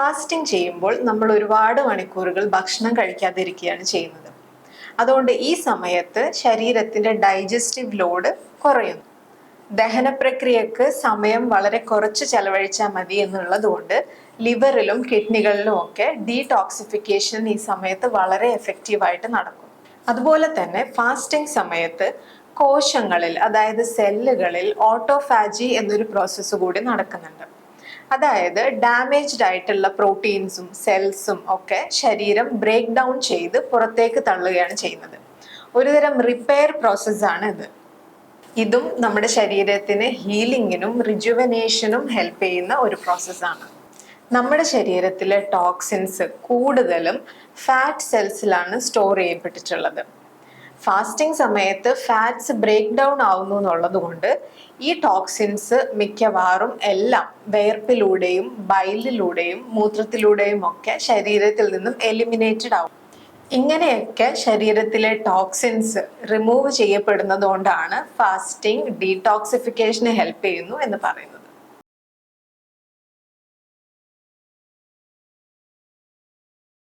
Fasting ചെയ്യുമ്പോൾ നമ്മൾ ഒരുപാട് മണിക്കൂറുകൾ ഭക്ഷണം കഴിക്കാതിരിക്കുകയാണ് ചെയ്യുന്നത്. അതുകൊണ്ട് ഈ സമയത്ത് ശരീരത്തിന്റെ ഡൈജസ്റ്റീവ് ലോഡ് കുറയുന്നു. ദഹന പ്രക്രിയക്ക് സമയം വളരെ കുറച്ച് ചെലവഴിച്ചാൽ മതി എന്നുള്ളത് കൊണ്ട് ലിവറിലും കിഡ്നികളിലും ഒക്കെ ഡീടോക്സിഫിക്കേഷൻ ഈ സമയത്ത് വളരെ എഫക്റ്റീവായിട്ട് നടക്കും. അതുപോലെ തന്നെ ഫാസ്റ്റിംഗ് സമയത്ത് കോശങ്ങളിൽ, അതായത് സെല്ലുകളിൽ ഓട്ടോഫാജി എന്നൊരു പ്രോസസ്സ് കൂടി നടക്കുന്നുണ്ട്. അതായത് ഡാമേജ്ഡ് ആയിട്ടുള്ള പ്രോട്ടീൻസും സെൽസും ഒക്കെ ശരീരം ബ്രേക്ക് ഡൗൺ ചെയ്ത് പുറത്തേക്ക് തള്ളുകയാണ് ചെയ്യുന്നത്. ഒരുതരം റിപ്പയർ പ്രോസസ്സാണ് ഇത്. ഇതും നമ്മുടെ ശരീരത്തിന് ഹീലിങ്ങിനും റിജുവനേഷനും ഹെൽപ്പ് ചെയ്യുന്ന ഒരു പ്രോസസ്സാണ്. നമ്മുടെ ശരീരത്തിലെ ടോക്സിൻസ് കൂടുതലും ഫാറ്റ് സെൽസിലാണ് സ്റ്റോർ ചെയ്യപ്പെട്ടിട്ടുള്ളത്. ഫാസ്റ്റിംഗ് സമയത്ത് ഫാറ്റ്സ് ബ്രേക്ക് ഡൗൺ ആവുന്നു എന്നുള്ളത് കൊണ്ട് ഈ ടോക്സിൻസ് മിക്കവാറും എല്ലാം വേർപ്പിലൂടെയും ബൈലിലൂടെയും മൂത്രത്തിലൂടെയും ഒക്കെ ശരീരത്തിൽ നിന്നും എലിമിനേറ്റഡ് ആവും. ഇങ്ങനെയൊക്കെ ശരീരത്തിലെ ടോക്സിൻസ് റിമൂവ് ചെയ്യപ്പെടുന്നത് കൊണ്ടാണ് ഫാസ്റ്റിംഗ് ഡീടോക്സിഫിക്കേഷന് ഹെൽപ്പ് ചെയ്യുന്നു എന്ന് പറയുന്നത്.